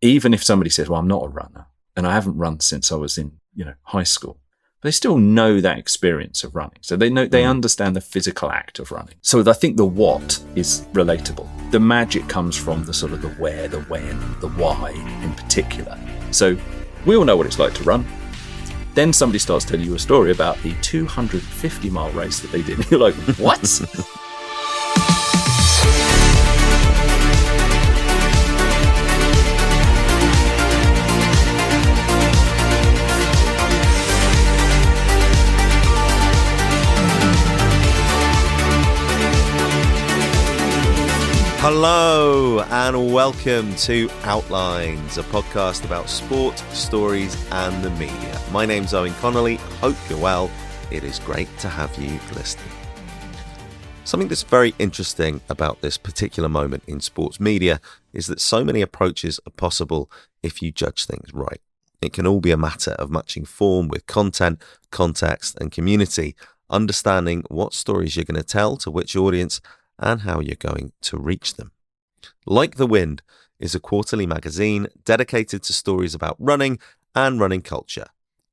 even if somebody says, well, I'm not a runner and I haven't run since I was in, high school, they still know that experience of running. So they understand the physical act of running. So I think the what is relatable. The magic comes from the sort of the where, the when, the why in particular. So we all know what it's like to run. Then somebody starts telling you a story about the 250-mile race that they did. You're like, what? Hello and welcome to Outlines, a podcast about sport, stories and the media. My name's Owen Connolly, hope you're well. It is great to have you listening. Something that's very interesting about this particular moment in sports media is that so many approaches are possible if you judge things right. It can all be a matter of matching form with content, context and community, understanding what stories you're going to tell to which audience and how you're going to reach them. Like the Wind is a quarterly magazine dedicated to stories about running and running culture.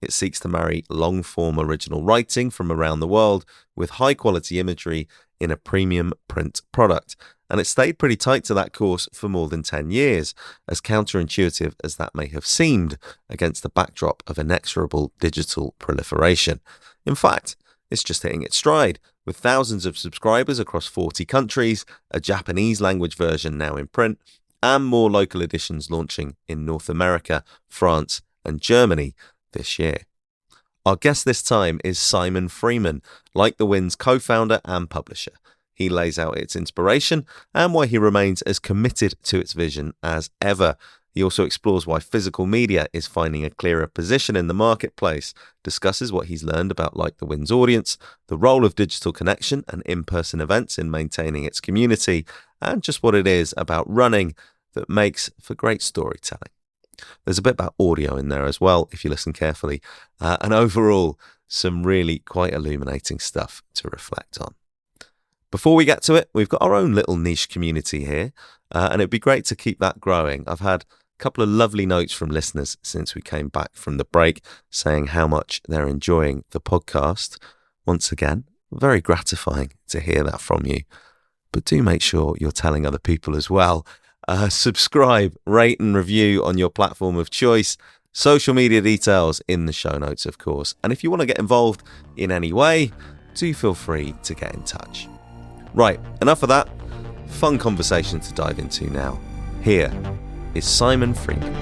It seeks to marry long-form original writing from around the world with high-quality imagery in a premium print product. And it stayed pretty tight to that course for more than 10 years, as counterintuitive as that may have seemed against the backdrop of inexorable digital proliferation. In fact, it's just hitting its stride, with thousands of subscribers across 40 countries, a Japanese language version now in print, and more local editions launching in North America, France, and Germany this year. Our guest this time is Simon Freeman, Like the Wind's co-founder and publisher. He lays out its inspiration and why he remains as committed to its vision as ever. He also explores why physical media is finding a clearer position in the marketplace, discusses what he's learned about Like the Wind's audience, the role of digital connection and in-person events in maintaining its community, and just what it is about running that makes for great storytelling. There's a bit about audio in there as well, if you listen carefully, and overall, some really quite illuminating stuff to reflect on. Before we get to it, we've got our own little niche community here, and it'd be great to keep that growing. I've had couple of lovely notes from listeners since we came back from the break saying how much they're enjoying the podcast. Once again, very gratifying to hear that from you. But do make sure you're telling other people as well. Subscribe, rate and review on your platform of choice. Social media details in the show notes, of course. And if you want to get involved in any way, do feel free to get in touch. Right, enough of that. Fun conversation to dive into now. Here is Simon Freeman.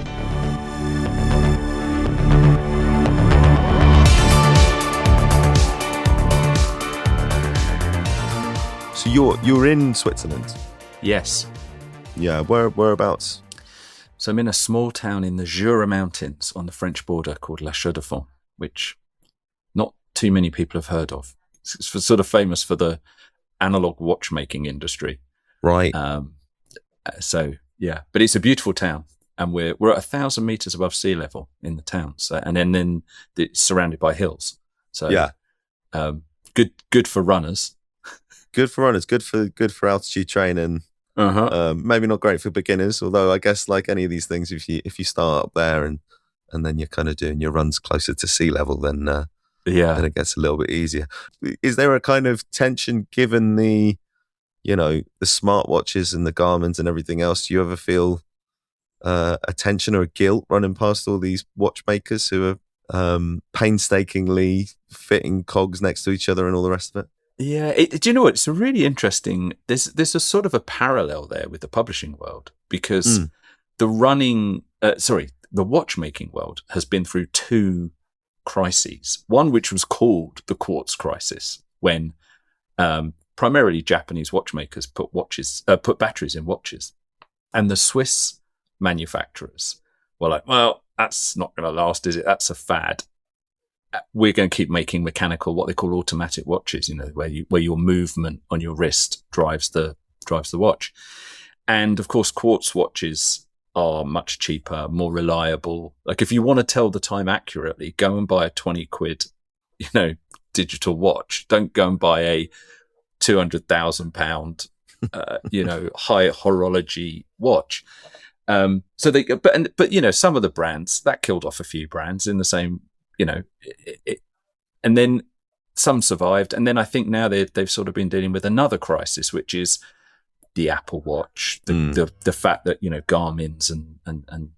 So you're in Switzerland? Yes. Yeah, whereabouts? So I'm in a small town in the Jura Mountains on the French border called La Chaux-de-Fonds, which not too many people have heard of. It's sort of famous for the analog watchmaking industry. Right. So yeah, but it's a beautiful town, and we're at 1,000 meters above sea level in the town. So, and then it's surrounded by hills. So yeah, good for runners. Good for runners. Good for altitude training. Maybe not great for beginners, although I guess like any of these things, if you start up there and then you're kind of doing your runs closer to sea level, then it gets a little bit easier. Is there a kind of tension given the smartwatches and the Garmins and everything else? Do you ever feel a tension or a guilt running past all these watchmakers who are painstakingly fitting cogs next to each other and all the rest of it? Yeah, do you know what? It's a really interesting. There's a sort of a parallel there with the publishing world, because the watchmaking world has been through two crises. One which was called the quartz crisis, when primarily Japanese watchmakers put batteries in watches, and the Swiss manufacturers were like, well, that's not going to last, is it? That's a fad. We're going to keep making mechanical, what they call automatic watches, where your movement on your wrist drives the watch. And of course, quartz watches are much cheaper, more reliable. Like if you want to tell the time accurately, go and buy a 20 quid, digital watch. Don't go and buy a 200,000 pound, high horology watch. But you know, some of the brands that killed off a few brands in the same, you know, and then some survived, and then I think now they've sort of been dealing with another crisis, which is the Apple Watch, the fact that, you know, Garmin's and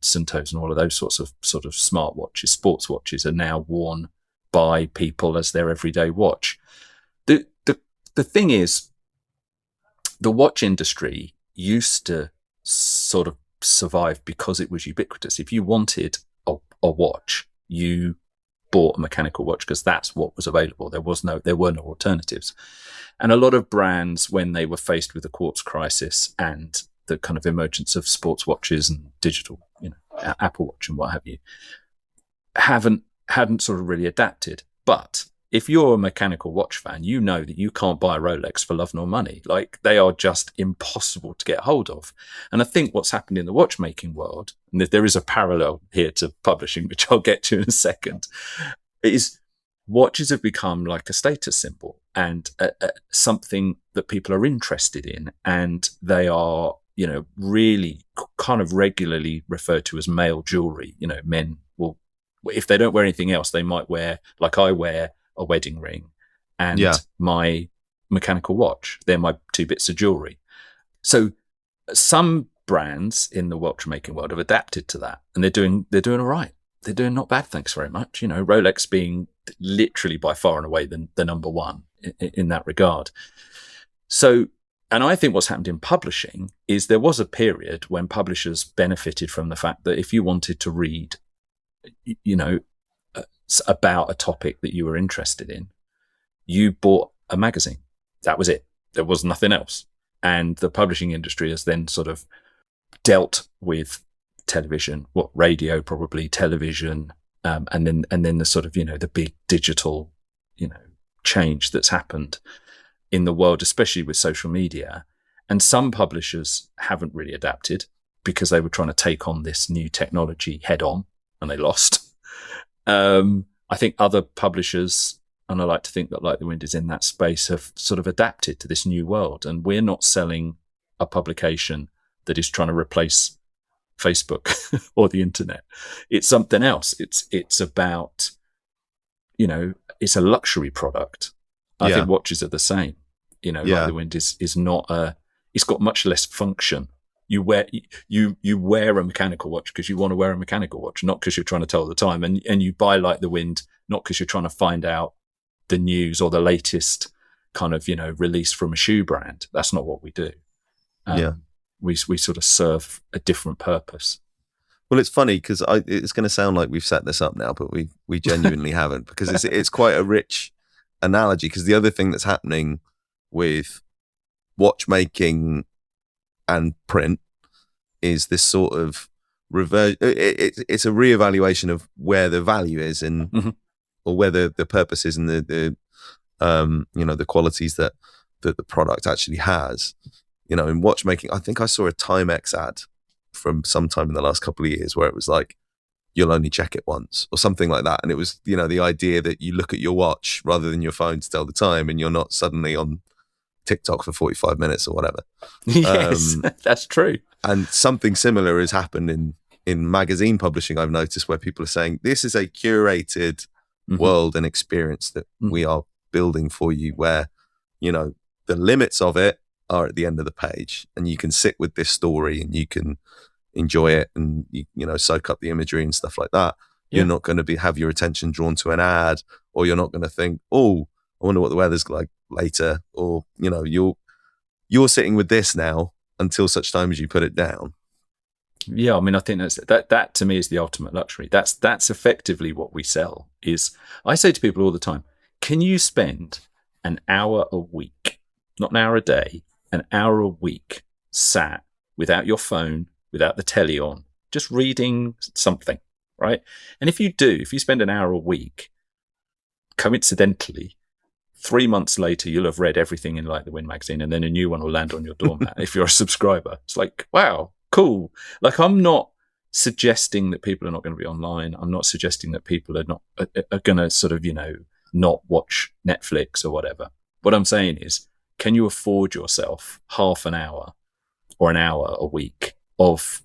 Suntos and all of those sorts of sort of smart watches, sports watches, are now worn by people as their everyday watch. The thing is, the watch industry used to sort of survive because it was ubiquitous. If you wanted a watch, you bought a mechanical watch because that's what was available. There were no alternatives. And a lot of brands, when they were faced with the quartz crisis and the kind of emergence of sports watches and digital, you know, Apple Watch and what have you, hadn't sort of really adapted. But if you're a mechanical watch fan, you know that you can't buy a Rolex for love nor money. Like, they are just impossible to get hold of. And I think what's happened in the watchmaking world, and there is a parallel here to publishing, which I'll get to in a second, is watches have become like a status symbol and something that people are interested in. And they are, you know, really kind of regularly referred to as male jewelry. You know, men will, if they don't wear anything else, they might wear, like I wear, a wedding ring and my mechanical watch. They're my two bits of jewelry. So some brands in the watchmaking world have adapted to that, and they're doing all right. They're doing not bad, thanks very much. You know, Rolex being literally by far and away the number one in that regard. So, and I think what's happened in publishing is there was a period when publishers benefited from the fact that if you wanted to read, you know, about a topic that you were interested in, you bought a magazine. That was it. There was nothing else. And the publishing industry has then sort of dealt with television, radio, probably television, and then the sort of, you know, the big digital, you know, change that's happened in the world, especially with social media. And some publishers haven't really adapted because they were trying to take on this new technology head on, and they lost. I think other publishers, and I like to think that Like the Wind is in that space, have sort of adapted to this new world. And we're not selling a publication that is trying to replace Facebook or the internet. It's something else. It's about, you know, it's a luxury product. I think watches are the same. You know, Like the Wind is not it's got much less function. You wear a mechanical watch because you want to wear a mechanical watch, not because you're trying to tell the time. And you buy Like the Wind not because you're trying to find out the news or the latest kind of, you know, release from a shoe brand. That's not what we do. We sort of serve a different purpose. Well, it's funny because it's going to sound like we've set this up now, but we genuinely haven't, because it's quite a rich analogy. Because the other thing that's happening with watchmaking and print is this sort of it's a reevaluation of where the value is and or where the purpose is and the you know, the qualities that the product actually has. You know, in watchmaking, I think I saw a Timex ad from sometime in the last couple of years where it was like, you'll only check it once or something like that. And it was, you know, the idea that you look at your watch rather than your phone to tell the time, and you're not suddenly on TikTok for 45 minutes or whatever. Yes, that's true. And something similar has happened in magazine publishing, I've noticed, where people are saying, this is a curated world and experience that we are building for you, where, you know, the limits of it are at the end of the page, and you can sit with this story and you can enjoy it and you know, soak up the imagery and stuff like that. You're not going to have your attention drawn to an ad, or you're not going to think, oh, I wonder what the weather's like later, or, you know, you're sitting with this now until such time as you put it down. Yeah, I mean, I think that to me is the ultimate luxury. That's effectively what we sell. Is, I say to people all the time, can you spend an hour a week, not an hour a day, an hour a week sat without your phone, without the telly on, just reading something, right? And if you spend an hour a week, coincidentally, 3 months later, you'll have read everything in Like the Wind magazine, and then a new one will land on your doormat if you're a subscriber. It's like, wow, cool. Like, I'm not suggesting that people are not going to be online. I'm not suggesting that people are going to sort of, you know, not watch Netflix or whatever. What I'm saying is, can you afford yourself half an hour or an hour a week of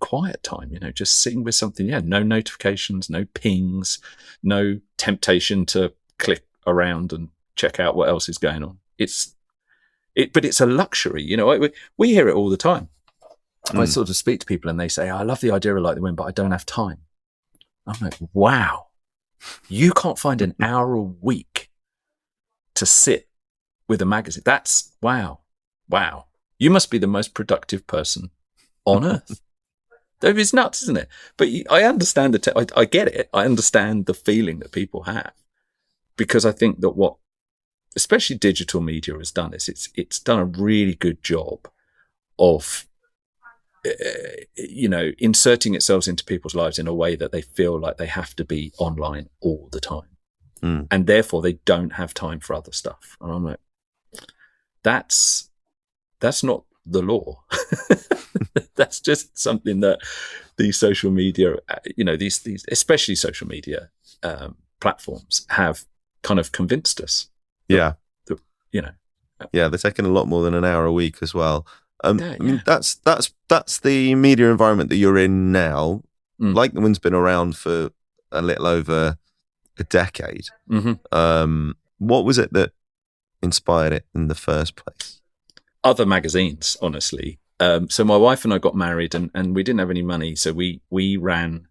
quiet time, just sitting with something. Yeah, no notifications, no pings, no temptation to click around and check out what else is going on. But it's a luxury. We hear it all the time. I sort of speak to people and they say, I love the idea of Like the Wind, but I don't have time. I'm like, wow, you can't find an hour a week to sit with a magazine. That's wow. You must be the most productive person on earth. It's nuts, isn't it? But I understand I get it. I understand the feeling that people have, because I think that what especially digital media has done is it's done a really good job of inserting itself into people's lives in a way that they feel like they have to be online all the time, and therefore they don't have time for other stuff. And I'm like, that's not the law. That's just something that these social media, these especially social media platforms have kind of convinced us. Yeah, they're taking a lot more than an hour a week as well. I mean, that's the media environment that you're in now. Like the Wind's been around for a little over a decade. Mm-hmm. What was it that inspired it in the first place? Other magazines, honestly. So my wife and I got married, and we didn't have any money, so we ran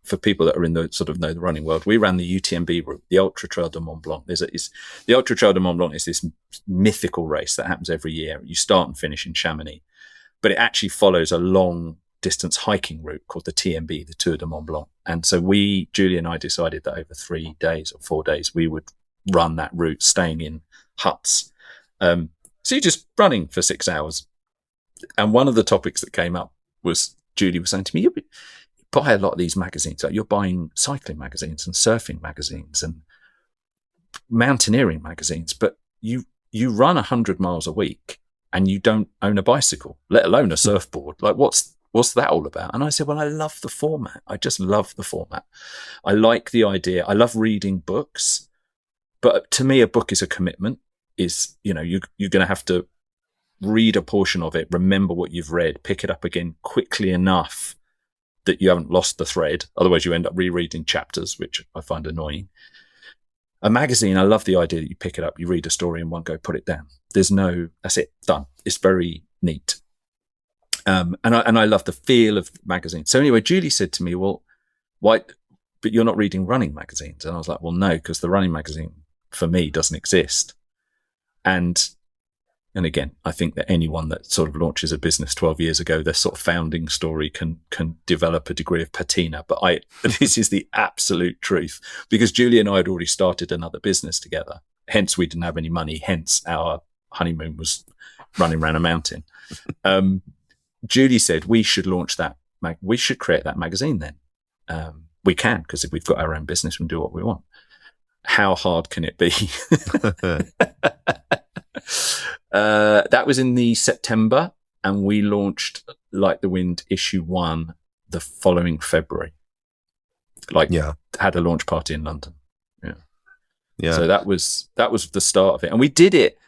for people that are in the sort of know the running world, we ran the UTMB route, the Ultra Trail de Mont Blanc. The Ultra Trail de Mont Blanc is this mythical race that happens every year. You start and finish in Chamonix, but it actually follows a long distance hiking route called the TMB, the Tour de Mont Blanc. And so Julie and I decided that over 3 days or 4 days, we would run that route, staying in huts. So you're just running for 6 hours. And one of the topics that came up was Julie was saying to me, you buy a lot of these magazines. Like, you're buying cycling magazines and surfing magazines and mountaineering magazines, but you run 100 miles a week and you don't own a bicycle, let alone a surfboard. Like, what's that all about? And I said, well, I love the format. I just love the format. I like the idea. I love reading books, but to me, a book is a commitment. Is, you're going to have to read a portion of it, remember what you've read, pick it up again quickly enough that you haven't lost the thread. Otherwise, you end up rereading chapters, which I find annoying. A magazine, I love the idea that you pick it up, you read a story in one go, put it down. That's it, done. It's very neat. And I love the feel of the magazine. So anyway, Julie said to me, well, why, but you're not reading running magazines? And I was like, well, no, because the running magazine for me doesn't exist. And again, I think that anyone that sort of launches a business 12 years ago, their sort of founding story can develop a degree of patina. But this is the absolute truth, because Julie and I had already started another business together. Hence, we didn't have any money. Hence, our honeymoon was running around a mountain. Julie said, we should launch that. We should create that magazine then. We can, because if we've got our own business, we can do what we want. How hard can it be? That was in the September, and we launched Like the Wind issue 1 the following February. Had a launch party in London. Yeah. So that was the start of it, and we did it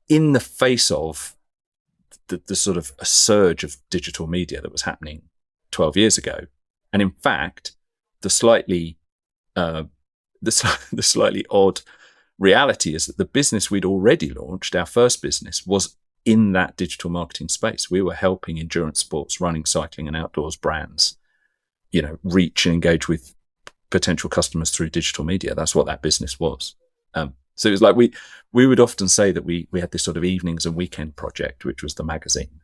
in the face of the sort of a surge of digital media that was happening 12 years ago. And in fact, the slightly odd reality is that the business we'd already launched, our first business, was in that digital marketing space. We were helping endurance sports, running, cycling, and outdoors brands, reach and engage with potential customers through digital media. That's what that business was. So it was like we would often say that we had this sort of evenings and weekend project, which was the magazine,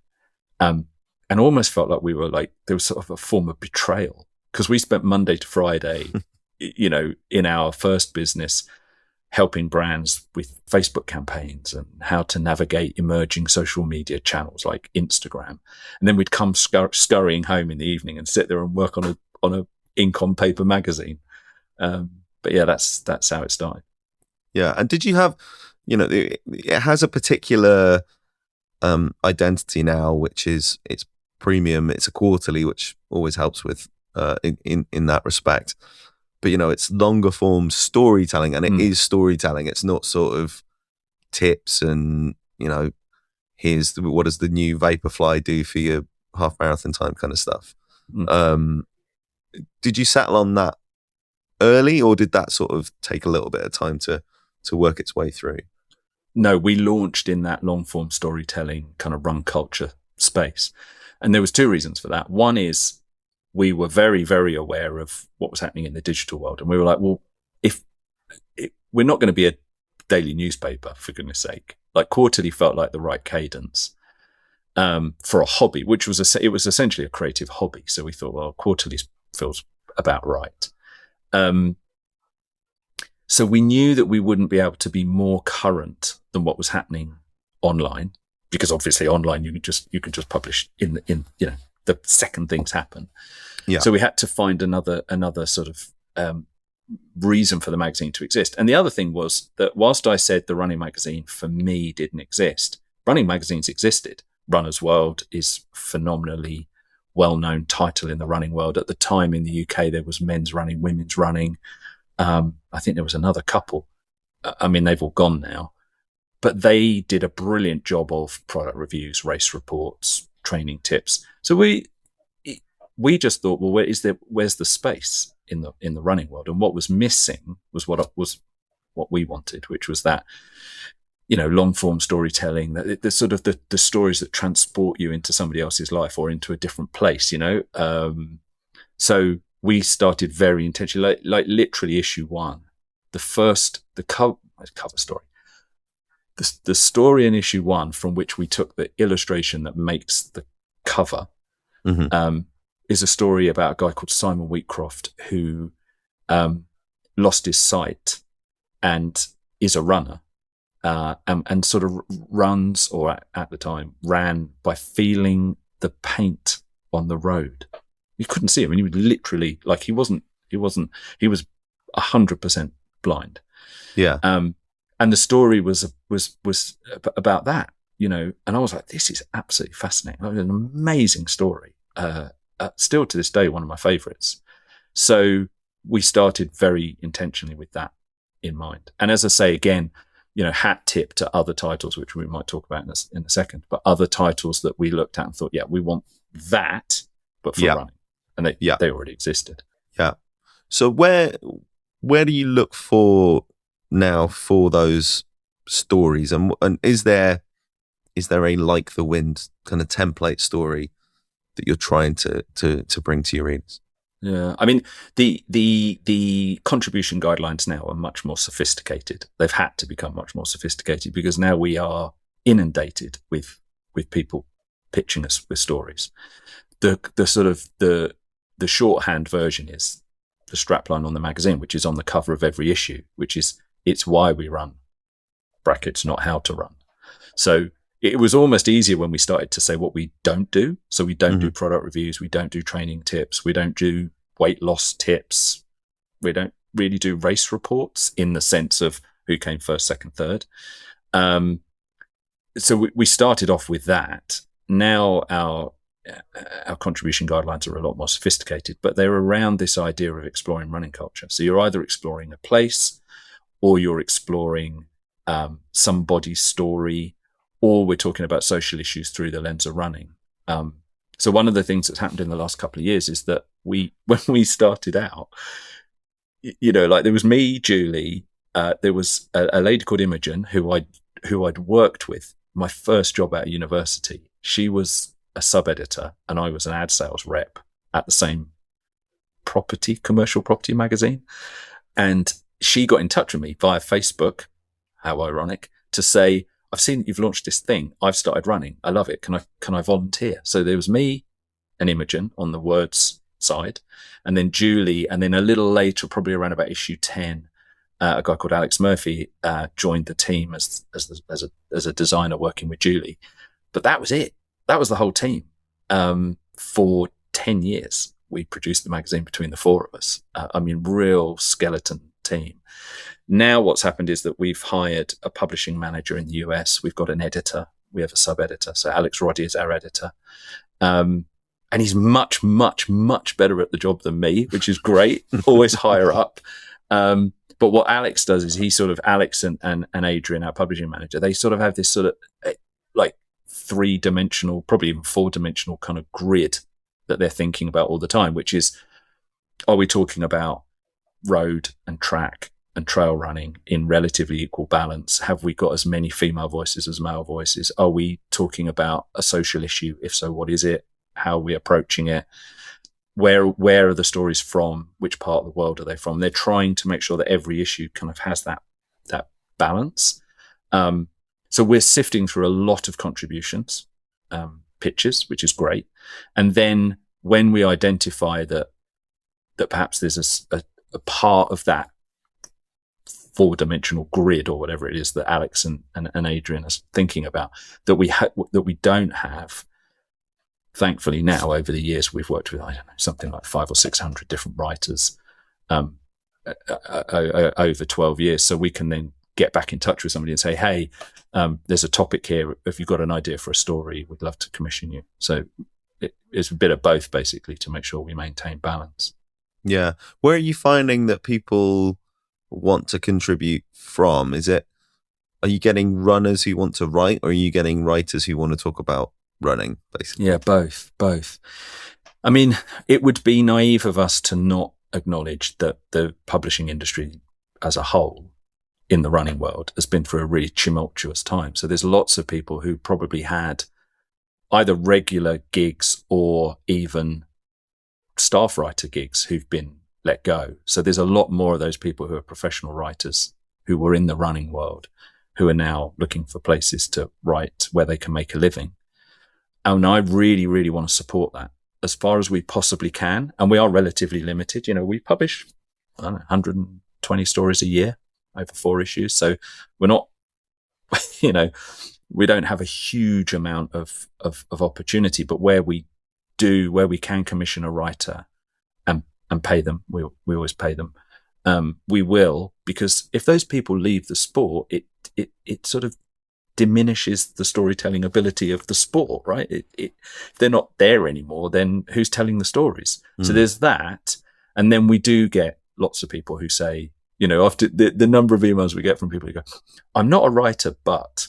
and almost felt like we were like, there was sort of a form of betrayal, because we spent Monday to Friday, in our first business, helping brands with Facebook campaigns and how to navigate emerging social media channels like Instagram. And then we'd come scurrying home in the evening and sit there and work on a ink on paper magazine. But yeah, that's how it started. Yeah. And did you have, it has a particular identity now, which is it's premium, it's a quarterly, which always helps with in that respect. But, it's longer form storytelling, and it is storytelling. It's not sort of tips and, what does the new Vaporfly do for your half marathon time kind of stuff. Mm. Did you settle on that early, or did that sort of take a little bit of time to work its way through? No, we launched in that long form storytelling kind of run culture space. And there was two reasons for that. One is we were very, very aware of what was happening in the digital world. And we were like, well, if we're not going to be a daily newspaper, for goodness sake, like quarterly felt like the right cadence for a hobby, which was it was essentially a creative hobby. So we thought, well, quarterly feels about right. So we knew that we wouldn't be able to be more current than what was happening online, because obviously online you can just publish in the second things happen. Yeah. So we had to find another sort of reason for the magazine to exist. And the other thing was that whilst I said the running magazine for me didn't exist, running magazines existed. Runner's World is phenomenally well-known title in the running world. At the time in the UK, there was Men's Running, Women's Running. I think there was another couple. I mean, they've all gone now, but they did a brilliant job of product reviews, race reports, training tips. So we just thought, well, where's the space in the running world? And what was missing was what we wanted, which was that, long form storytelling, the sort of the stories that transport you into somebody else's life or into a different place, So we started very intentionally, like literally issue 1, the cover story, the story in issue 1 from which we took the illustration that makes the cover, is a story about a guy called Simon Wheatcroft who lost his sight and is a runner, and sort of runs, or at the time ran, by feeling the paint on the road. You couldn't see him, and he was literally like he was 100% blind. Yeah. And the story was about that, and I was like, this is absolutely fascinating. It was an amazing story. Still to this day, one of my favorites. So we started very intentionally with that in mind. And as I say, again, hat tip to other titles, which we might talk about in a second, but other titles that we looked at and thought, yeah, we want that, but for running. And they already existed. Yeah. So where do you look for now for those stories? And is there a like the wind kind of template story that you're trying to bring to your readers? Yeah, I mean, the contribution guidelines now are much more sophisticated. They've had to become much more sophisticated because now we are inundated with people pitching us with stories. The sort of the shorthand version is the strapline on the magazine, which is on the cover of every issue, which is "It's why we run," brackets, not how to run. So it was almost easier when we started to say what we don't do. So we don't do product reviews. We don't do training tips. We don't do weight loss tips. We don't really do race reports in the sense of who came first, second, third. So we started off with that. Now our contribution guidelines are a lot more sophisticated, but they're around this idea of exploring running culture. So you're either exploring a place, or you're exploring somebody's story, or we're talking about social issues through the lens of running. So one of the things that's happened in the last couple of years is that when we started out, like there was me, Julie, there was a lady called Imogen who I'd worked with my first job at university. She was a sub-editor and I was an ad sales rep at the same commercial property magazine. And she got in touch with me via Facebook, how ironic, to say, "I've seen that you've launched this thing. I've started running. I love it. Can I volunteer?" So there was me and Imogen on the words side, and then Julie, and then a little later, probably around about issue 10, a guy called Alex Murphy joined the team as a designer working with Julie. But that was it. That was the whole team. For 10 years, we produced the magazine between the four of us. Real skeleton team. Now what's happened is that we've hired a publishing manager in the US. We've got an editor. We have a sub-editor. So Alex Roddy is our editor. And he's much, much, much better at the job than me, which is great. Always higher up. But what Alex does is Alex and Adrian, our publishing manager, they sort of have this sort of like 3-dimensional, probably even 4-dimensional kind of grid that they're thinking about all the time, which is, are we talking about road and track and trail running in relatively equal balance? Have we got as many female voices as male voices? Are we talking about a social issue? If so, what is it? How are we approaching it? Where are the stories from? Which part of the world are they from? They're trying to make sure that every issue kind of has that balance. So we're sifting through a lot of contributions, pitches, which is great. And then when we identify that perhaps there's a part of that 4-dimensional grid or whatever it is that Alex and Adrian are thinking about that we don't have. Thankfully, now over the years we've worked with, I don't know, something like 500 or 600 different writers over 12 years, so we can then get back in touch with somebody and say, hey, there's a topic here. If you've got an idea for a story, we'd love to commission you. So it's a bit of both, basically, to make sure we maintain balance. Yeah. Where are you finding that people want to contribute from? Are you getting runners who want to write, or are you getting writers who want to talk about running, basically? Yeah, both. I mean, it would be naive of us to not acknowledge that the publishing industry as a whole in the running world has been through a really tumultuous time. So there's lots of people who probably had either regular gigs or even staff writer gigs who've been let go. So there's a lot more of those people who are professional writers who were in the running world who are now looking for places to write where they can make a living. And I really, really want to support that as far as we possibly can. And we are relatively limited. You know, we publish, I don't know, 120 stories a year over 4 issues. So we're not, you know, we don't have a huge amount of opportunity, but where we can commission a writer and pay them, we always pay them. We will, because if those people leave the sport, it sort of diminishes the storytelling ability of the sport, right? If they're not there anymore, then who's telling the stories? So there's that. And then we do get lots of people who say, you know, after the number of emails we get from people who go, I'm not a writer, but ...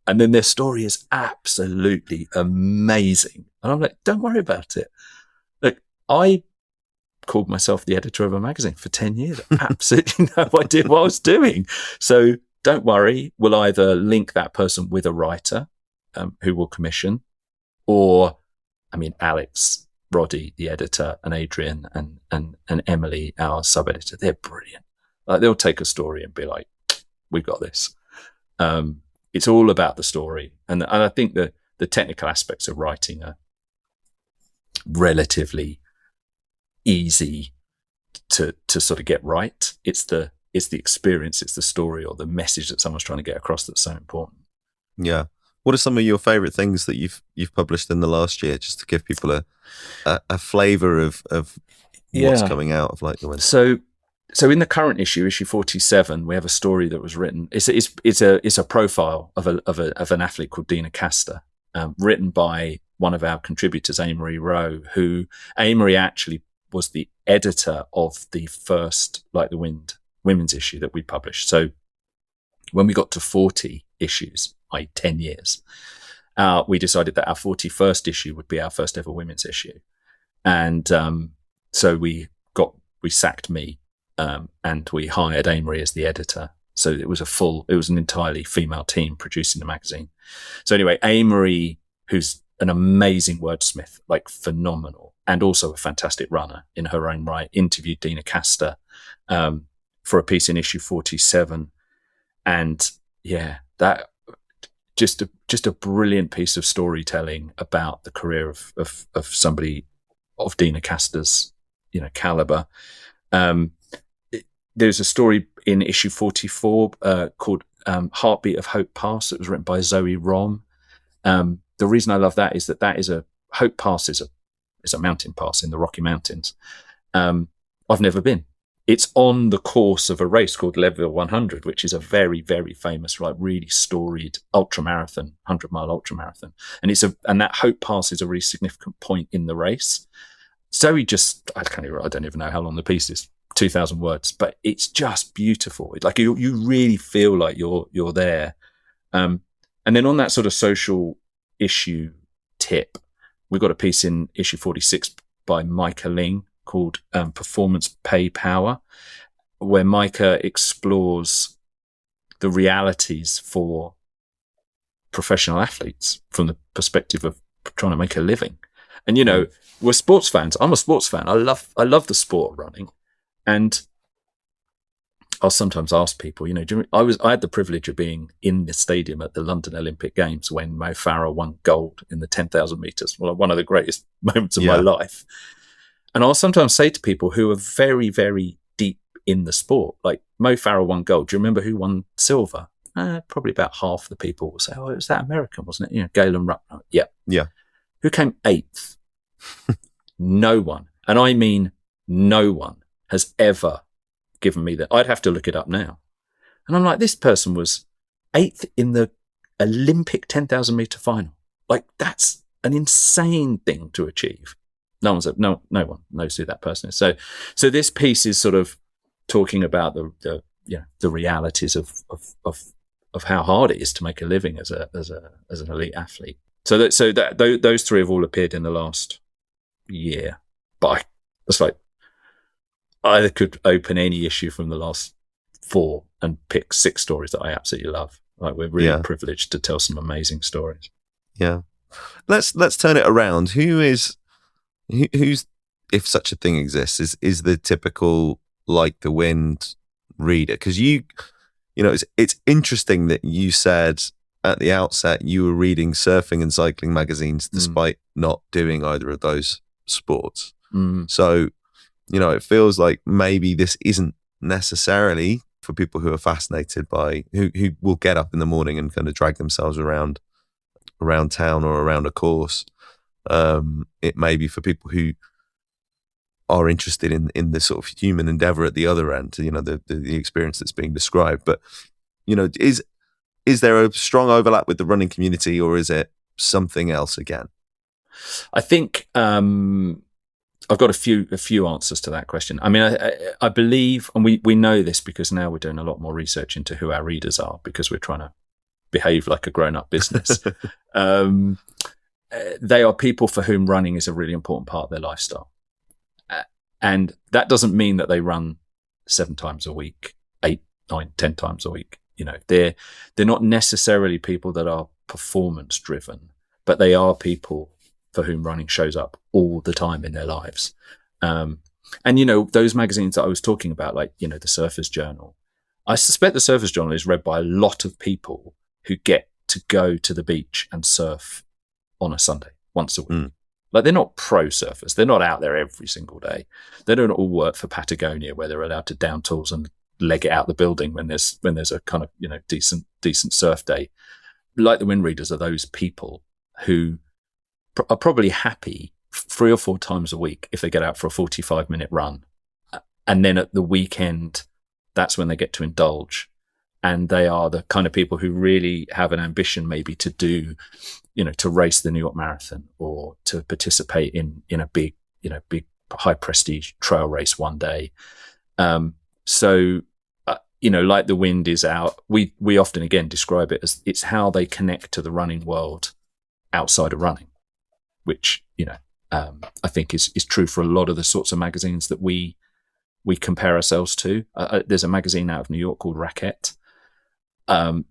And then their story is absolutely amazing. And I'm like, don't worry about it. Look, I called myself the editor of a magazine for 10 years. Absolutely no idea what I was doing. So don't worry. We'll either link that person with a writer who will commission, or, I mean, Alex, Roddy, the editor, and Adrian and Emily, our sub-editor, they're brilliant. Like, they'll take a story and be like, we've got this. It's all about the story. And I think the technical aspects of writing are relatively easy to sort of get right. It's the experience, it's the story or the message that someone's trying to get across that's so important. Yeah. What are some of your favorite things that you've published in the last year, just to give people a flavor of what's coming out of Like the Wind? So in the current issue 47, we have a story that was written. It's a profile of an athlete called Dina Castor, written by one of our contributors, Amory Rowe, who Amory actually was the editor of the first Like the Wind women's issue that we published. So when we got to 40 issues, i.e. 10 years, we decided that our 41st issue would be our first ever women's issue. And so we sacked me, and we hired Amory as the editor. So it was an entirely female team producing the magazine. So anyway, Amory, who's an amazing wordsmith, like phenomenal, and also a fantastic runner in her own right, interviewed Dina Castor for a piece in issue 47. And yeah, that just a brilliant piece of storytelling about the career of somebody of Dina Castor's, you know, caliber. There's a story in issue 44 called Heartbeat of Hope Pass that was written by Zoe Rom. The reason I love that is that Hope Pass is a mountain pass in the Rocky Mountains. I've never been. It's on the course of a race called Leadville 100, which is a very, very famous, like, really storied ultramarathon, 100-mile ultramarathon. And that Hope Pass is a really significant point in the race. Zoe I don't even know how long the piece is, 2,000 words, but it's just beautiful. Like, you really feel like you're there. And then on that sort of social issue tip, we got a piece in issue 46 by Micah Ling called Performance Pay Power, where Micah explores the realities for professional athletes from the perspective of trying to make a living. And, you know, we're sports fans. I'm a sports fan. I love the sport of running. And I'll sometimes ask people, you know, I had the privilege of being in the stadium at the London Olympic Games when Mo Farah won gold in the 10,000 meters. Well, one of the greatest moments of my life. And I'll sometimes say to people who are very, very deep in the sport, like Mo Farah won gold. Do you remember who won silver? Probably about half the people will say, oh, it was that American, wasn't it? You know, Galen Rupp. Yeah. Yeah. Who came 8th? No one. And I mean, no one has ever given me that. I'd have to look it up now. And I'm like, this person was 8th in the Olympic 10,000 meter final. Like, that's an insane thing to achieve. No one knows who that person is. So this piece is sort of talking about the realities of how hard it is to make a living as an elite athlete. So those three have all appeared in the last year. But it's like I could open any issue from the last 4 and pick 6 stories that I absolutely love. Like, we're really privileged to tell some amazing stories. Yeah. Let's turn it around. Who's, if such a thing exists, is the typical Like the Wind reader? Because you know, it's interesting that you said at the outset you were reading surfing and cycling magazines despite not doing either of those sports. So, you know, it feels like maybe this isn't necessarily for people who are fascinated by, who will get up in the morning and kind of drag themselves around town or around a course. It may be for people who are interested in the sort of human endeavor at the other end, you know, the experience that's being described. But, you know, is there a strong overlap with the running community, or is it something else again? I think I've got a few answers to that question. I mean, I believe, and we know this because now we're doing a lot more research into who our readers are, because we're trying to behave like a grown-up business. They are people for whom running is a really important part of their lifestyle. And that doesn't mean that they run 7 times a week, 8, 9, 10 times a week. You know, they're not necessarily people that are performance driven, but they are people for whom running shows up all the time in their lives. And, you know, those magazines that I was talking about, like, you know, the Surfer's Journal, I suspect the Surfer's Journal is read by a lot of people who get to go to the beach and surf on a Sunday once a week. Like, they're not pro surfers. They're not out there every single day. They don't all work for Patagonia, where they're allowed to down tools and leg it out the building when there's a kind of, you know, decent surf day. Like the Wind readers are those people who are probably happy 3 or 4 times a week if they get out for a 45-minute run. And then at the weekend, that's when they get to indulge. And they are the kind of people who really have an ambition maybe to do, you know, to race the New York Marathon, or to participate in a big high prestige trail race one day. You know, Like the Wind is out. We often, again, describe it as it's how they connect to the running world outside of running, which, you know, I think is true for a lot of the sorts of magazines that we compare ourselves to. There's a magazine out of New York called Racket.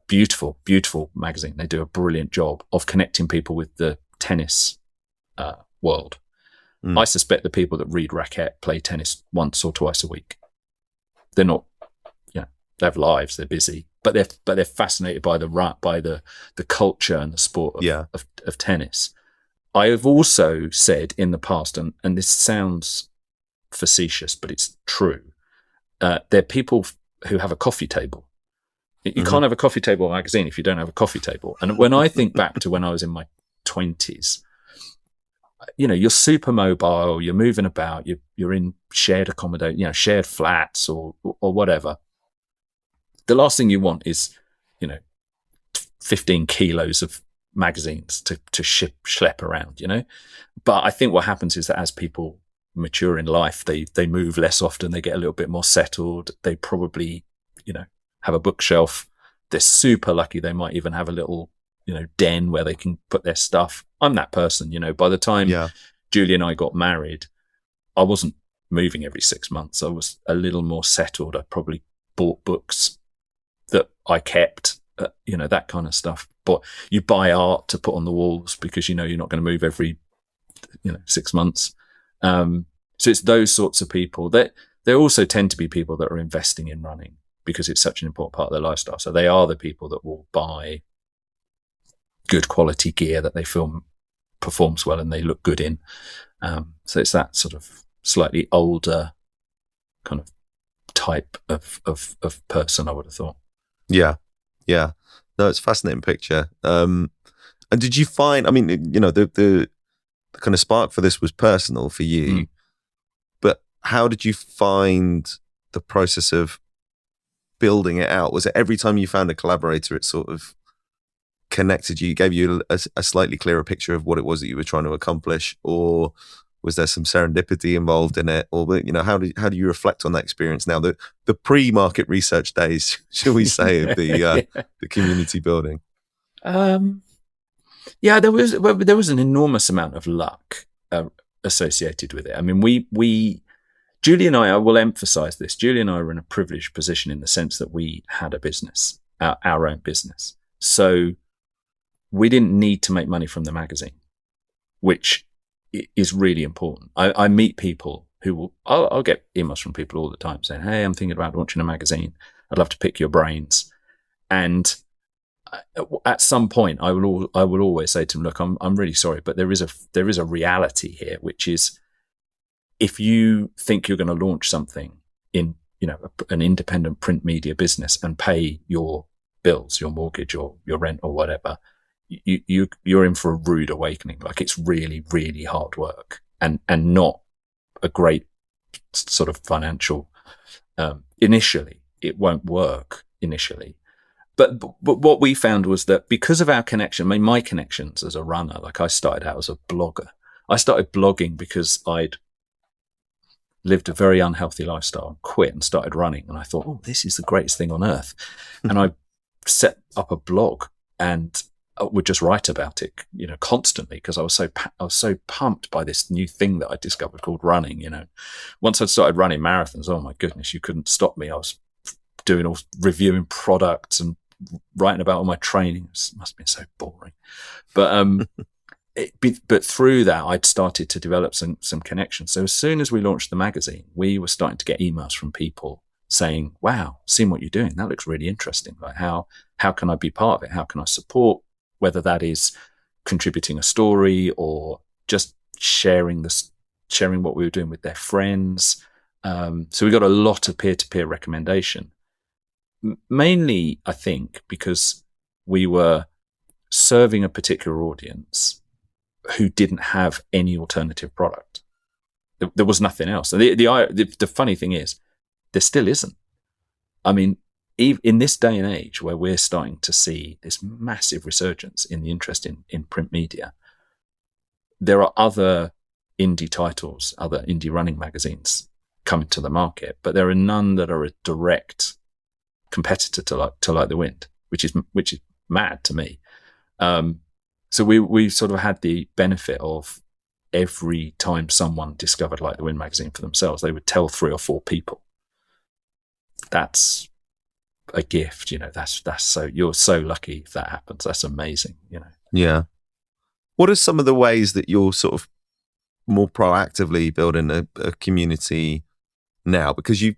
Beautiful magazine. They do a brilliant job of connecting people with the tennis world. I suspect the people that read Racket play tennis once or twice a week. They're not, you know, they have lives, they're busy, but they're fascinated by the culture and the sport of tennis. I have also said in the past, and this sounds facetious, but it's true. They're people who have a coffee table. You can't have a coffee table magazine if you don't have a coffee table. And when I think back to when I was in my 20s, you know, you're super mobile, you're moving about, you're in shared accommodation, you know, shared flats or whatever. The last thing you want is, you know, 15 kilos of magazines to schlep around, you know. But I think what happens is that as people mature in life, they move less often, they get a little bit more settled. They probably, you know, have a bookshelf. They're super lucky. They might even have a little den where they can put their stuff. I'm that person, by the time Julie and I got married, I wasn't moving every 6 months. I was a little more settled. I probably bought books that I kept, that kind of stuff. But you buy art to put on the walls because you're not going to move every 6 months. So it's those sorts of people. That there also tend to be people that are investing in running because it's such an important part of their lifestyle. So they are the people that will buy good quality gear that they feel performs well and they look good in. So it's that sort of slightly older kind of type of person, I would have thought. Yeah. No, it's a fascinating picture. And did you find, the kind of spark for this was personal for you, but how did you find the process of building it out? Was it every time you found a collaborator, it sort of connected you, gave you a slightly clearer picture of what it was that you were trying to accomplish, or was there some serendipity involved in it? Or how do you reflect on that experience now, the pre-market research days, shall we say, of the community building? Yeah, there was an enormous amount of luck associated with it. I mean, Julie and I will emphasize this. Julie and I were in a privileged position in the sense that we had a business, our own business. So we didn't need to make money from the magazine, which is really important. I meet people who I'll get emails from people all the time saying, "Hey, I'm thinking about launching a magazine. I'd love to pick your brains." And at some point, I will always say to them, "Look, I'm really sorry, but there is a reality here, which is if you think you're going to launch something in an independent print media business and pay your bills, your mortgage, or your rent, or whatever, you're in for a rude awakening. Like, it's really, really hard work and not a great sort of financial. Initially, it won't work initially." But what we found was that because of our connection, my connections as a runner, like I started out as a blogger. I started blogging because I'd lived a very unhealthy lifestyle and quit and started running. And I thought, oh, this is the greatest thing on earth. And I set up a blog and would just write about it, constantly, because I was so pumped by this new thing that I discovered called running. Once I'd started running marathons, oh my goodness, you couldn't stop me. I was reviewing products and writing about all my training. It must have been so boring. But but through that, I'd started to develop some connections. So as soon as we launched the magazine, we were starting to get emails from people saying, "Wow, seeing what you're doing, that looks really interesting. Like, how can I be part of it? How can I support?" Whether that is contributing a story or just sharing what we were doing with their friends. So we got a lot of peer-to-peer recommendation. Mainly, I think, because we were serving a particular audience who didn't have any alternative product. There was nothing else. And the funny thing is, there still isn't. I mean, in this day and age where we're starting to see this massive resurgence in the interest in print media, there are other indie titles, other indie running magazines coming to the market, but there are none that are a direct competitor to Like the Wind, which is mad to me. So we sort of had the benefit of every time someone discovered Like the Wind magazine for themselves, they would tell 3 or 4 people. That's a gift, that's so, you're so lucky if that happens. That's amazing, Yeah. What are some of the ways that you're sort of more proactively building a community now? Because you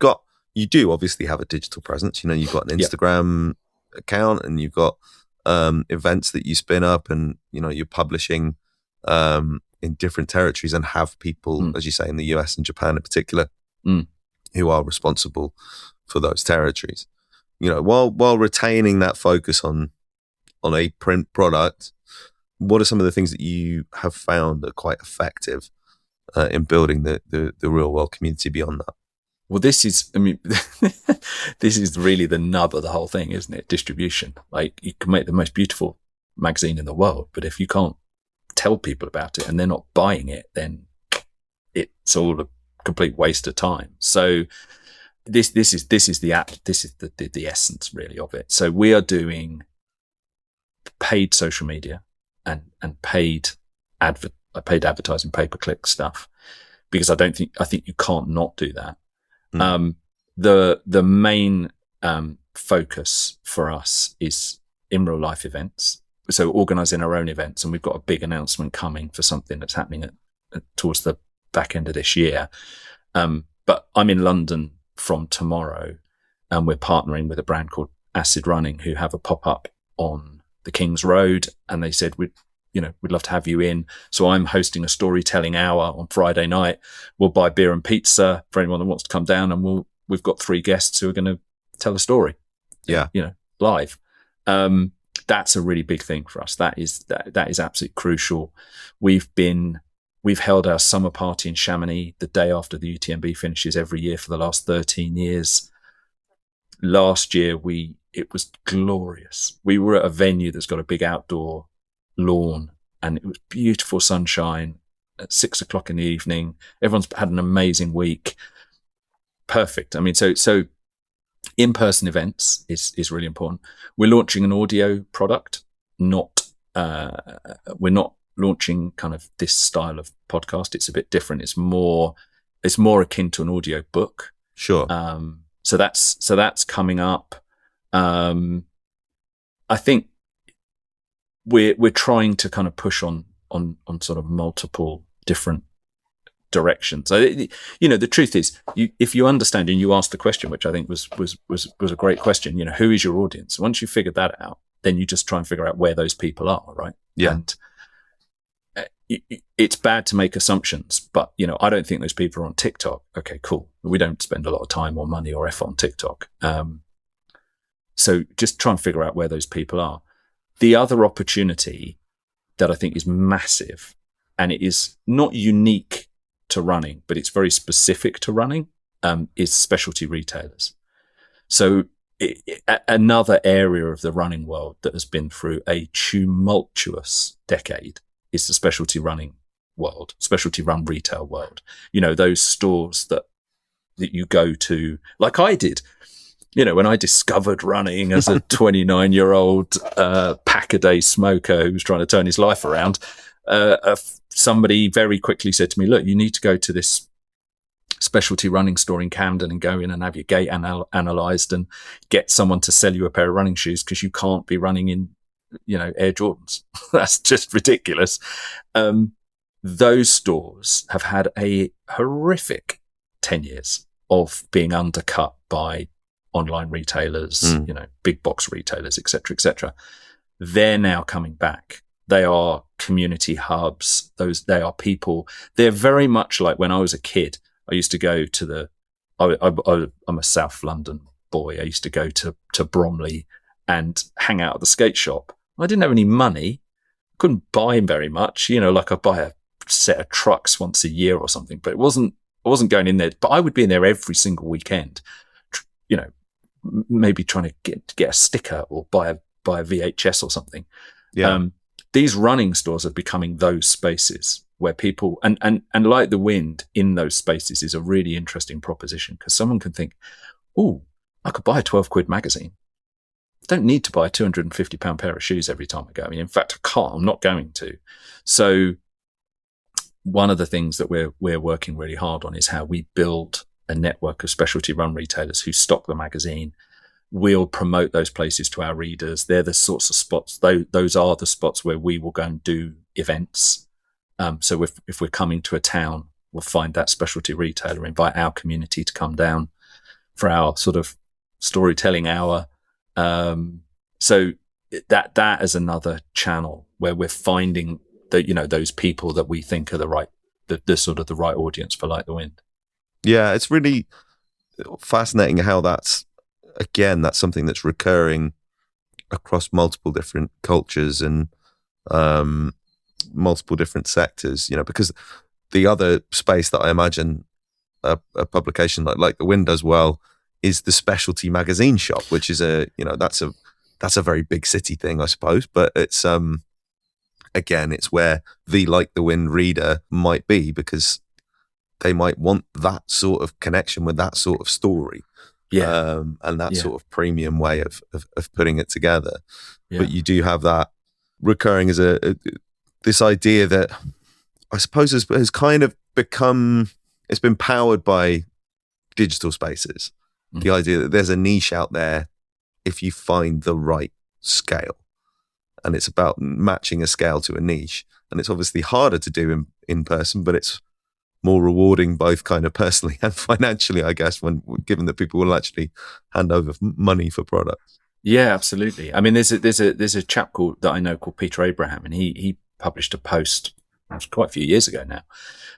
do obviously have a digital presence. You've got an Instagram account, and you've got events that you spin up, and you're publishing in different territories, and have people, as you say, in the US and Japan in particular, who are responsible for those territories. While retaining that focus on a print product, what are some of the things that you have found are quite effective in building the real world community beyond that? Well, this is really the nub of the whole thing, isn't it? Distribution. Like, you can make the most beautiful magazine in the world, but if you can't tell people about it and they're not buying it, then it's all a complete waste of time. So this is the essence really of it. So we are doing paid social media and paid advertising, pay-per-click stuff, because I think you can't not do that. The main focus for us is in real life events. So organising our own events, and we've got a big announcement coming for something that's happening towards the back end of this year. But I'm in London from tomorrow, and we're partnering with a brand called Acid Running, who have a pop-up on the King's Road, and they said we'd love to have you in. So I'm hosting a storytelling hour on Friday night. We'll buy beer and pizza for anyone that wants to come down, and we've got 3 guests who are going to tell a story. Yeah, live. That's a really big thing for us. That is absolutely crucial. We've held our summer party in Chamonix the day after the UTMB finishes every year for the last 13 years. Last year, it was glorious. We were at a venue that's got a big outdoor lawn, and it was beautiful sunshine at 6:00 in the evening. Everyone's had an amazing week. Perfect. I mean, so in-person events is really important. We're launching an audio product, we're not launching kind of this style of podcast. It's a bit different. It's more akin to an audio book. Sure. So that's coming up. I think we're trying to kind of push on sort of multiple different directions. So, the truth is, if you understand and you ask the question, which I think was a great question, who is your audience? Once you figured that out, then you just try and figure out where those people are, right? Yeah. And it's bad to make assumptions, but I don't think those people are on TikTok. Okay, cool. We don't spend a lot of time or money or effort on TikTok. So just try and figure out where those people are. The other opportunity that I think is massive, and it is not unique to running, but it's very specific to running, is specialty retailers. So another area of the running world that has been through a tumultuous decade is the specialty running world, specialty run retail world. Those stores that you go to, like I did, when I discovered running as a 29-year-old pack-a-day smoker who was trying to turn his life around, somebody very quickly said to me, look, you need to go to this specialty running store in Camden and go in and have your gait analysed and get someone to sell you a pair of running shoes, because you can't be running in, Air Jordans. That's just ridiculous. Those stores have had a horrific 10 years of being undercut by online retailers, big box retailers, et cetera. They're now coming back. They are community hubs. They are people. They're very much like when I was a kid. I used to go to I'm a South London boy. I used to go to Bromley and hang out at the skate shop. I didn't have any money. Couldn't buy very much. Like I buy a set of trucks once a year or something, but I wasn't going in there. But I would be in there every single weekend, maybe trying to get a sticker or buy a VHS or something. Yeah. These running stores are becoming those spaces where people, and Like the Wind in those spaces is a really interesting proposition, because someone can think, oh, I could buy a 12 quid magazine. I don't need to buy a £250 pair of shoes every time I go. I mean, in fact, I can't. I'm not going to. So one of the things that we're working really hard on is how we build a network of specialty run retailers who stock the magazine. We'll promote those places to our readers. They're the sorts of spots. Those are the spots where we will go and do events. So if we're coming to a town, we'll find that specialty retailer, invite our community to come down for our sort of storytelling hour. So that is another channel where we're finding that, those people that we think are the sort of the right audience for Like the Wind. Yeah, it's really fascinating how that's something that's recurring across multiple different cultures and multiple different sectors, because the other space that I imagine a publication like the Wind does well is the specialty magazine shop, which is that's a very big city thing, I suppose, but it's again, it's where the Like the Wind reader might be, because they might want that sort of connection with that sort of story. Yeah. And that sort of premium way of putting it together. Yeah. But you do have that recurring as this idea that I suppose has kind of become, it's been powered by digital spaces. The idea that there's a niche out there if you find the right scale, and it's about matching a scale to a niche. And it's obviously harder to do in person, but it's more rewarding both kind of personally and financially, I guess, when given that people will actually hand over money for products. Yeah, absolutely. I mean, there's a chap that I know called Peter Abraham, and he published a post, it was quite a few years ago now,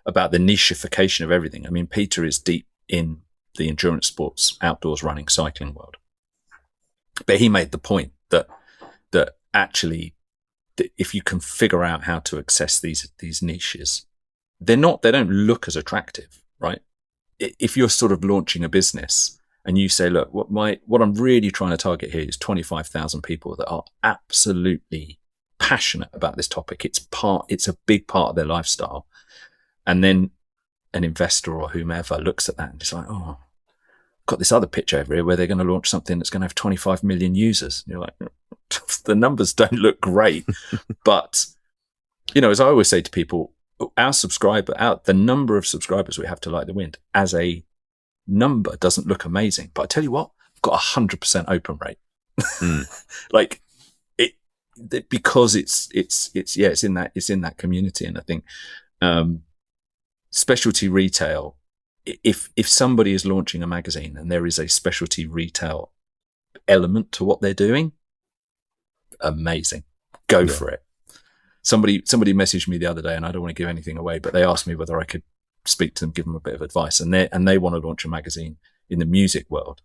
about the nicheification of everything. I mean, Peter is deep in the endurance sports, outdoors running, cycling world, but he made the point that actually, if you can figure out how to access these niches, they don't look as attractive, right? If you're sort of launching a business and you say, look, what I'm really trying to target here is 25,000 people that are absolutely passionate about this topic. It's a big part of their lifestyle. And then an investor or whomever looks at that and is like, oh, I've got this other pitch over here where they're going to launch something that's going to have 25 million users. And you're like, the numbers don't look great. But, as I always say to people, the number of subscribers we have to Like the Wind as a number doesn't look amazing. But I tell you what, I've got 100% open rate. Like because it's in that community. And I think, specialty retail, if somebody is launching a magazine and there is a specialty retail element to what they're doing, amazing. Go for it. Somebody messaged me the other day, and I don't want to give anything away, but they asked me whether I could speak to them, give them a bit of advice, and they want to launch a magazine in the music world.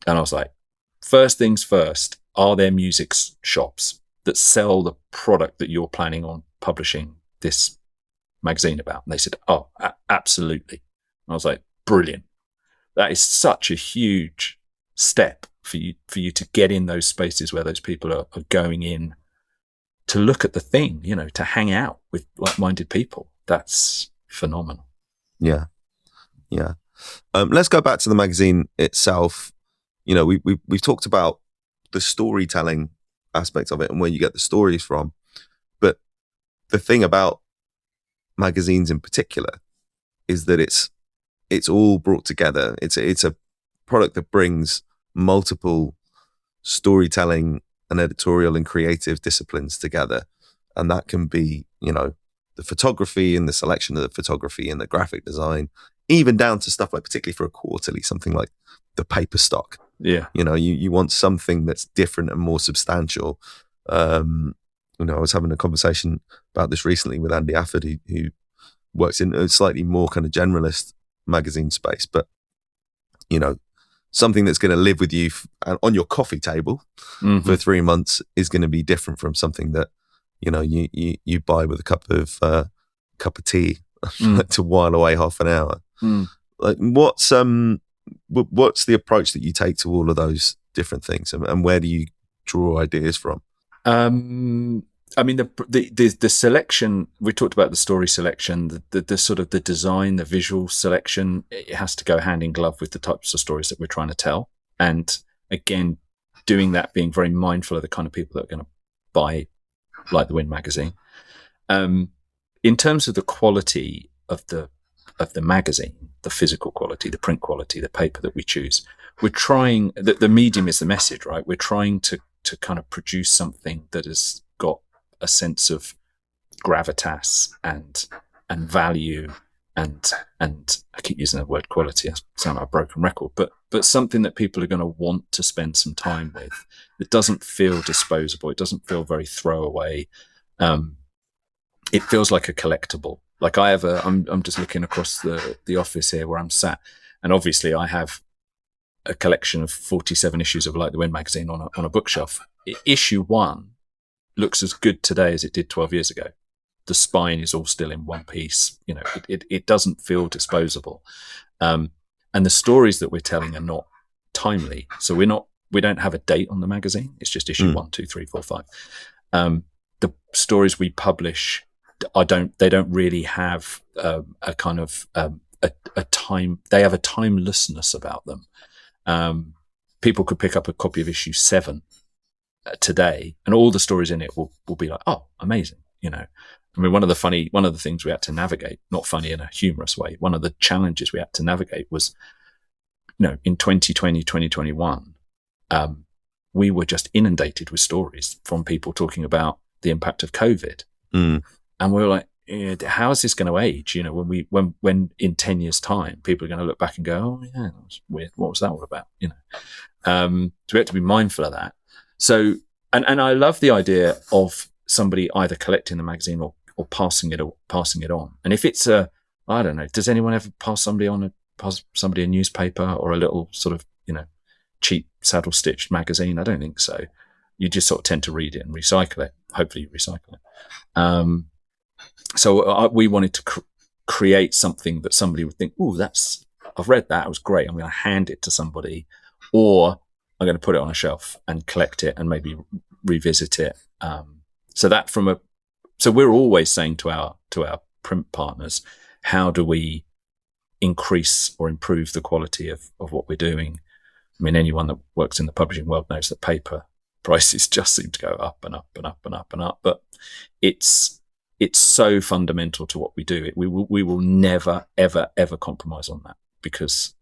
And I was like, first things first, are there music shops that sell the product that you're planning on publishing this magazine about? And they said, oh, absolutely. And I was like, brilliant. That is such a huge step for you to get in those spaces where those people are going in to look at the thing, to hang out with like-minded people. That's phenomenal. Yeah. Let's go back to the magazine itself. We've talked about the storytelling aspect of it and where you get the stories from. But the thing about magazines in particular is that it's all brought together. It's a product that brings multiple storytelling and editorial and creative disciplines together. And that can be, the photography and the selection of the photography and the graphic design, even down to stuff like, particularly for a quarterly, something like the paper stock. Yeah. You want something that's different and more substantial. I was having a conversation about this recently with Andy Afford, who works in a slightly more kind of generalist magazine space, but, something that's going to live with you on your coffee table for 3 months is going to be different from something that, you buy with a cup of tea to while away half an hour. Like, what's the approach that you take to all of those different things, and where do you draw ideas from? I mean, the selection, we talked about the story selection, the sort of the design, the visual selection, it has to go hand in glove with the types of stories that we're trying to tell. And again, doing that, being very mindful of the kind of people that are going to buy Like the Wind magazine. In terms of the quality of the magazine, the physical quality, the print quality, the paper that we choose, we're trying, the medium is the message, right? We're trying to kind of produce something that has got a sense of gravitas and value and I keep using the word quality. I sound like a broken record, but something that people are going to want to spend some time with. It doesn't feel disposable. It doesn't feel very throwaway. It feels like a collectible. Like I'm just looking across the office here where I'm sat, and obviously I have a collection of 47 issues of Like the Wind magazine on a bookshelf. Issue 1 looks as good today as it did 12 years ago. The spine is all still in one piece. It doesn't feel disposable. And the stories that we're telling are not timely. So we don't have a date on the magazine. It's just issue 1, 2, 3, 4, 5. The stories we publish, they don't really have a kind of a time. They have a timelessness about them. People could pick up a copy of issue 7 today, and all the stories in it will be like, oh, amazing. I mean, one of the things we had to navigate, not funny in a humorous way, one of the challenges we had to navigate was, in 2020, 2021, we were just inundated with stories from people talking about the impact of COVID. And we were like, how is this going to age? When in 10 years' time, people are going to look back and go, oh yeah, that was weird. What was that all about? So we have to be mindful of that. So, and I love the idea of somebody either collecting the magazine or passing it on. And if it's I don't know, does anyone ever pass somebody a newspaper or a little sort of, cheap saddle stitched magazine? I don't think so. You just sort of tend to read it and recycle it. Hopefully you recycle it. So we wanted to create something that somebody would think, oh, I've read that. It was great. I'm going to hand it to somebody, or I'm going to put it on a shelf and collect it and maybe revisit it. So we're always saying to our print partners, how do we increase or improve the quality of what we're doing? I mean, anyone that works in the publishing world knows that paper prices just seem to go up and up and up and up and up. But it's so fundamental to what we do. We will never, ever, ever compromise on that, because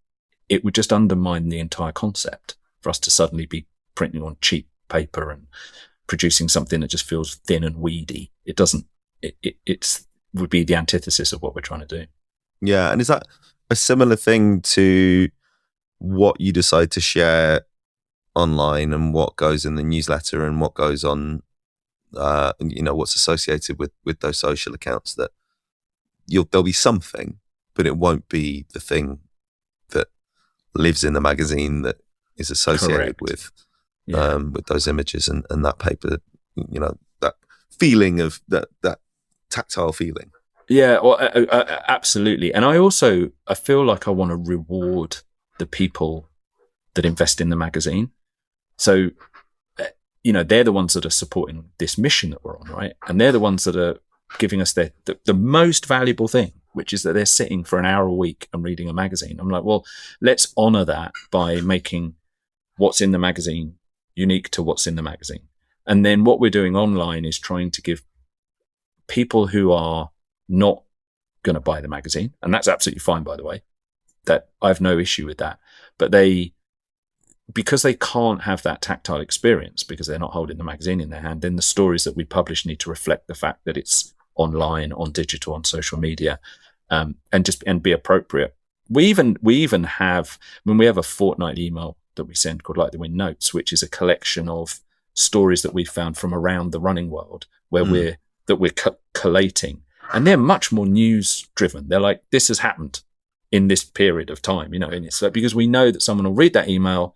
it would just undermine the entire concept for us to suddenly be printing on cheap paper and producing something that just feels thin and weedy. It doesn't. It would be the antithesis of what we're trying to do. Yeah, and is that a similar thing to what you decide to share online and what goes in the newsletter and what goes on, what's associated with those social accounts? That there'll be something, but it won't be the thing that lives in the magazine that is associated with those images and that paper, that feeling of that tactile feeling. Yeah, well, absolutely. And I feel like I want to reward the people that invest in the magazine. So, they're the ones that are supporting this mission that we're on, right? And they're the ones that are giving us the most valuable thing, which is that they're sitting for an hour a week and reading a magazine. I'm like, well, let's honor that by making what's in the magazine unique to what's in the magazine. And then what we're doing online is trying to give people who are not going to buy the magazine, and that's absolutely fine, by the way, that I have no issue with that, but because they can't have that tactile experience because they're not holding the magazine in their hand, then the stories that we publish need to reflect the fact that it's online, on digital, on social media, and be appropriate. We even have, we have a fortnightly email that we send called Like the Wind Notes, which is a collection of stories that we've found from around the running world where we're collating, and they're much more news driven. They're like, this has happened in this period of time, and it's like, because we know that someone will read that email,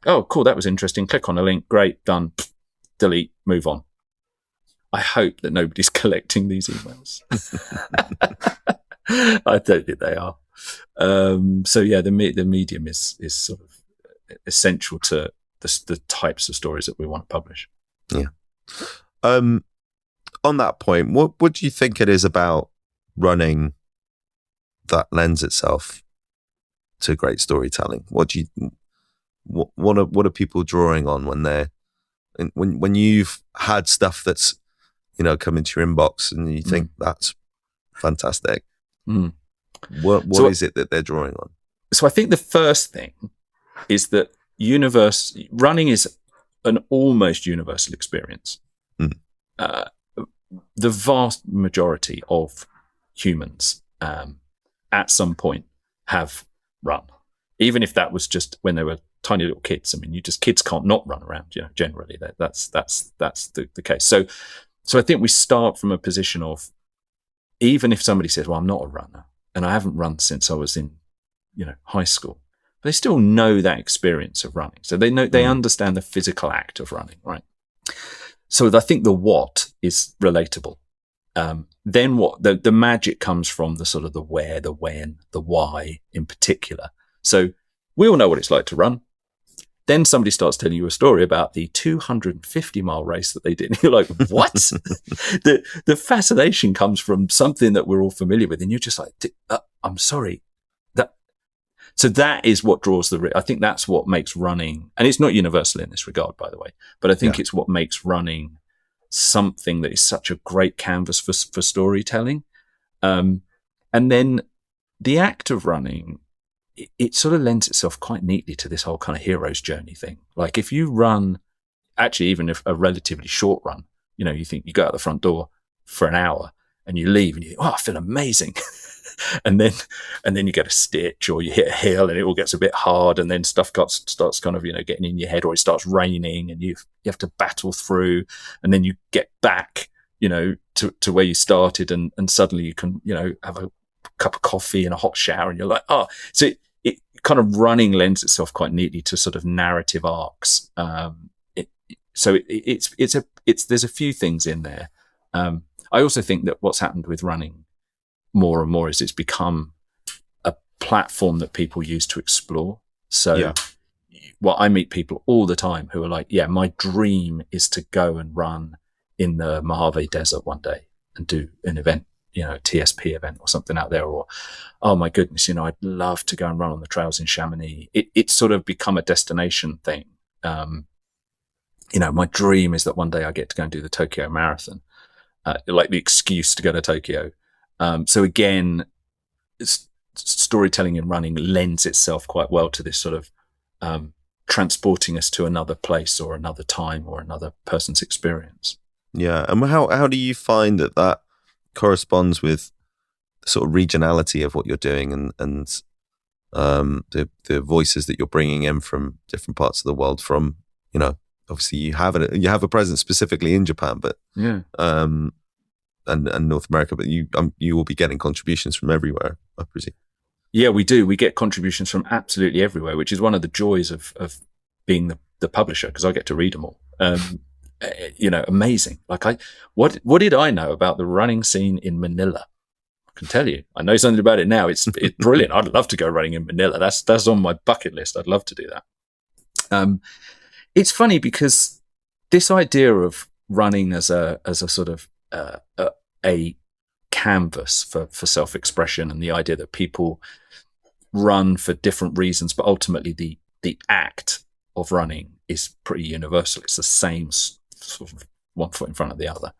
oh, cool, that was interesting, click on a link, great, done, delete, move on. I hope that nobody's collecting these emails. I don't think they are. So yeah, the medium is sort of essential to the types of stories that we want to publish. Yeah. On that point, what do you think it is about running that lends itself to great storytelling? What are people drawing on when you've had stuff that's come into your inbox and you think that's fantastic? What is it that they're drawing on? So I think the first thing is that running is an almost universal experience. The vast majority of humans at some point have run, even if that was just when they were tiny little kids. I mean, kids can't not run around, generally. That's the case. So I think we start from a position of, even if somebody says, well, I'm not a runner and I haven't run since I was in, high school, but they still know that experience of running. So they understand the physical act of running, right? So I think the what is relatable. Then what the magic comes from the sort of the where, the when, the why in particular. So we all know what it's like to run. Then somebody starts telling you a story about the 250-mile race that they did. And you're like, what? The fascination comes from something that we're all familiar with. And you're just like, I'm sorry. So that is what draws I think that's what makes running, and it's not universal in this regard, by the way, but I think it's what makes running something that is such a great canvas for storytelling. And then the act of running, it sort of lends itself quite neatly to this whole kind of hero's journey thing. Like if you run, actually, even if a relatively short run, you think you go out the front door for an hour and you leave and you think, oh, I feel amazing. and then you get a stitch or you hit a hill and it all gets a bit hard, and then stuff starts kind of, getting in your head, or it starts raining and you have to battle through, and then you get back, to where you started, and suddenly you can, have a cup of coffee and a hot shower, and you're like, oh, so it kind of running lends itself quite neatly to sort of narrative arcs. There's a few things in there. I also think that what's happened with running more and more is it's become a platform that people use to explore. So I meet people all the time who are like, yeah, my dream is to go and run in the Mojave Desert one day and do an event, a TSP event or something out there, or, oh my goodness, I'd love to go and run on the trails in Chamonix. It's sort of become a destination thing. My dream is that one day I get to go and do the Tokyo Marathon, like the excuse to go to Tokyo. So again, storytelling and running lends itself quite well to this sort of transporting us to another place or another time or another person's experience. Yeah. And how do you find that corresponds with the sort of regionality of what you're doing and the voices that you're bringing in from different parts of the world? From, obviously you have a presence specifically in Japan, but and North America, but you will be getting contributions from everywhere, I presume. Yeah, we do. We get contributions from absolutely everywhere, which is one of the joys of being the publisher, because I get to read them all. Amazing. Like what did I know about the running scene in Manila? I can tell you. I know something about it now. It's brilliant. I'd love to go running in Manila. That's on my bucket list. I'd love to do that. It's funny because this idea of running as a sort of a canvas for self-expression, and the idea that people run for different reasons, but ultimately the act of running is pretty universal. It's the same sort of one foot in front of the other.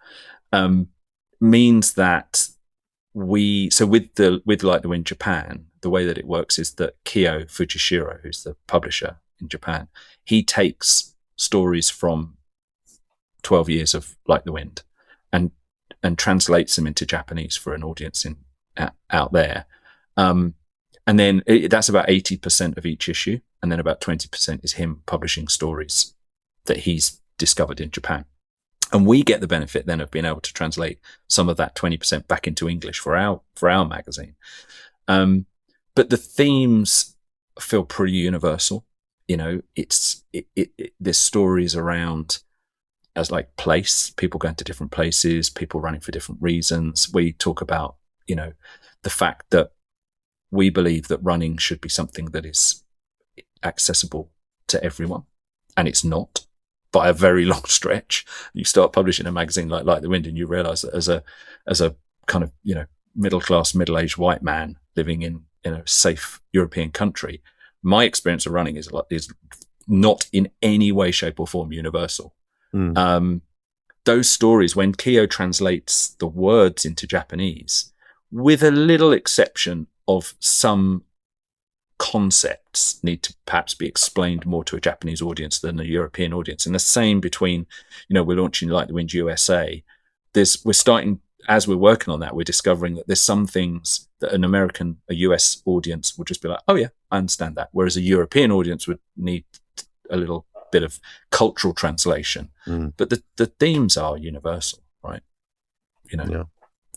Means that with Like the Wind Japan, the way that it works is that Kyo Fujishiro, who's the publisher in Japan, he takes stories from 12 years of Like the Wind and translates them into Japanese for an audience out there. And then that's about 80% of each issue. And then about 20% is him publishing stories that he's discovered in Japan. And we get the benefit then of being able to translate some of that 20% back into English for our magazine. But the themes feel pretty universal. There's stories around as like place, people going to different places, people running for different reasons. We talk about, the fact that we believe that running should be something that is accessible to everyone, and it's not by a very long stretch. You start publishing a magazine like the Wind, and you realize that as a kind of, middle-class, middle-aged white man living in a safe European country, my experience of running is not in any way, shape or form universal. Those stories, when Kyo translates the words into Japanese, with a little exception of some concepts need to perhaps be explained more to a Japanese audience than a European audience. And the same between, we're launching Like the Wind USA. We're starting, as we're working on that, we're discovering that there's some things that a US audience would just be like, oh yeah, I understand that. Whereas a European audience would need a little bit of cultural translation. But the themes are universal, right?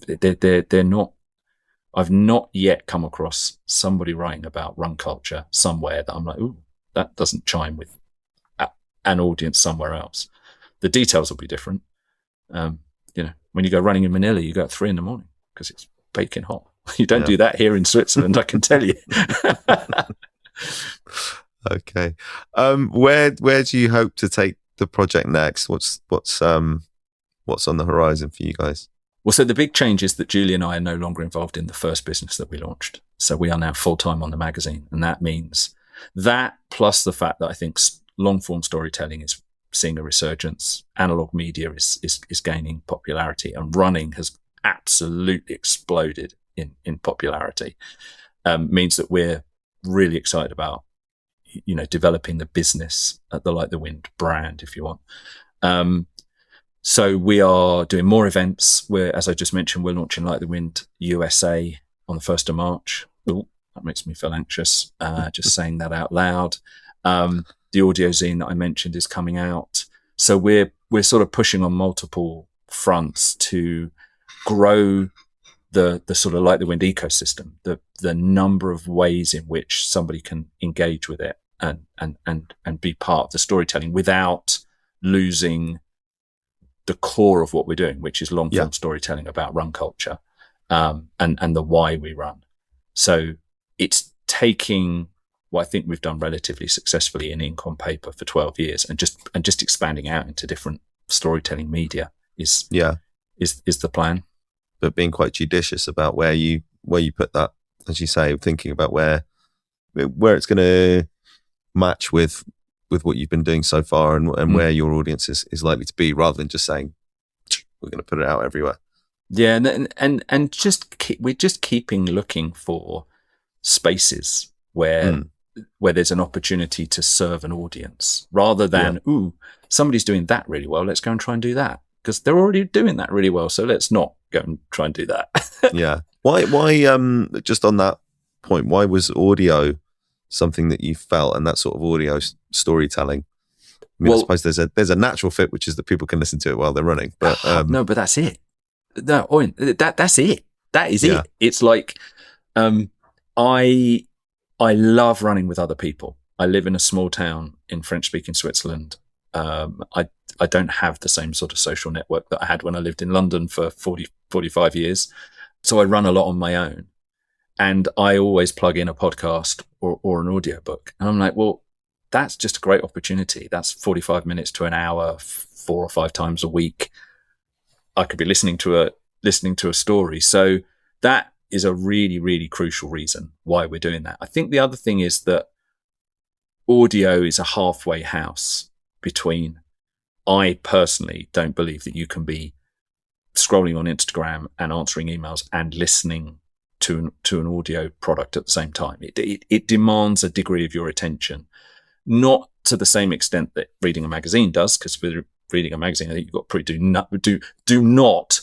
They're not. I've not yet come across somebody writing about run culture somewhere that I'm like, ooh, that doesn't chime with an audience somewhere else. The details will be different. When you go running in Manila, you go at 3 a.m. because it's baking hot. You don't do that here in Switzerland, I can tell you. Okay. Where do you hope to take the project next? What's on the horizon for you guys? Well, so the big change is that Julie and I are no longer involved in the first business that we launched. So we are now full-time on the magazine. And that means that, plus the fact that I think long-form storytelling is seeing a resurgence. Analog media is gaining popularity, and running has absolutely exploded in popularity. Means that we're really excited about, developing the business at the Like the Wind brand, if you want. So we are doing more events. As I just mentioned, we're launching Like the Wind USA on the 1st of March. Ooh, that makes me feel anxious, just saying that out loud. The audio zine that I mentioned is coming out. So we're sort of pushing on multiple fronts to grow the sort of Like the Wind ecosystem, the number of ways in which somebody can engage with it and be part of the storytelling without losing the core of what we're doing, which is long form storytelling about run culture, and the why we run. So it's taking what I think we've done relatively successfully in ink on paper for 12 years and just expanding out into different storytelling media is the plan. But being quite judicious about where you put that, as you say, thinking about where it's going to match with what you've been doing so far and where your audience is likely to be, rather than just saying we're going to put it out everywhere. Yeah, and we're just keeping looking for spaces where there's an opportunity to serve an audience, rather than somebody's doing that really well, let's go and try and do that, because they're already doing that really well, so let's not go and try and do that. Yeah. Why just on that point, why was audio something that you felt, and that sort of audio storytelling? I mean, I suppose there's a natural fit, which is that people can listen to it while they're running. But no, but that's it. No, that's it. That is it. It's like I love running with other people. I live in a small town in French-speaking Switzerland. I don't have the same sort of social network that I had when I lived in London for 45 years. So I run a lot on my own. And I always plug in a podcast or an audiobook. And I'm like, well, that's just a great opportunity. That's 45 minutes to an hour, 4 or 5 times a week. I could be listening to a story. So that is a really, really crucial reason why we're doing that. I think the other thing is that audio is a halfway house between, I personally don't believe that you can be scrolling on Instagram and answering emails and listening to an audio product at the same time. It demands a degree of your attention, not to the same extent that reading a magazine does, because with reading a magazine, I think you've got to do not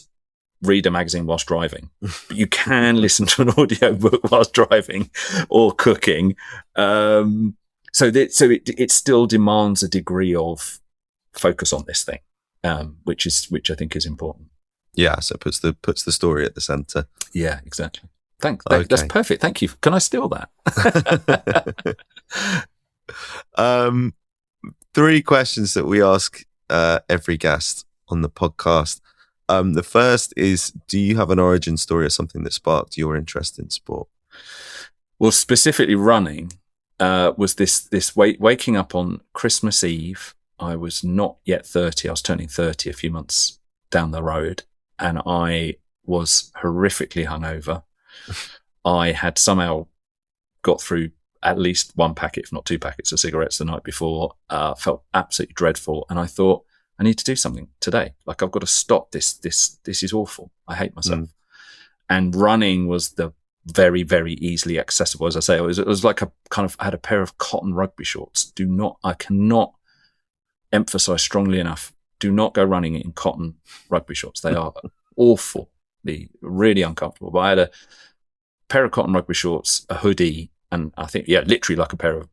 read a magazine whilst driving. But you can listen to an audio book whilst driving or cooking. So it still demands a degree of focus on this thing, which I think is important. Yeah, so it puts the story at the center. Yeah, exactly. Thanks. Okay. That's perfect. Thank you. Can I steal that? 3 questions that we ask every guest on the podcast. The first is, do you have an origin story or something that sparked your interest in sport? Well, specifically running was this waking up on Christmas Eve. I was not yet 30. I was turning 30 a few months down the road, and I was horrifically hungover. I had somehow got through at least 1 packet, if not 2 packets of cigarettes the night before. Felt absolutely dreadful. And I thought, I need to do something today. Like, I've got to stop this. This is awful. I hate myself. And running was the very, very easily accessible. As I say, it was like I had a pair of cotton rugby shorts. I cannot emphasize strongly enough, do not go running in cotton rugby shorts. They are awfully, really uncomfortable. But I had a pair of cotton rugby shorts, a hoodie, and I think, literally like a pair of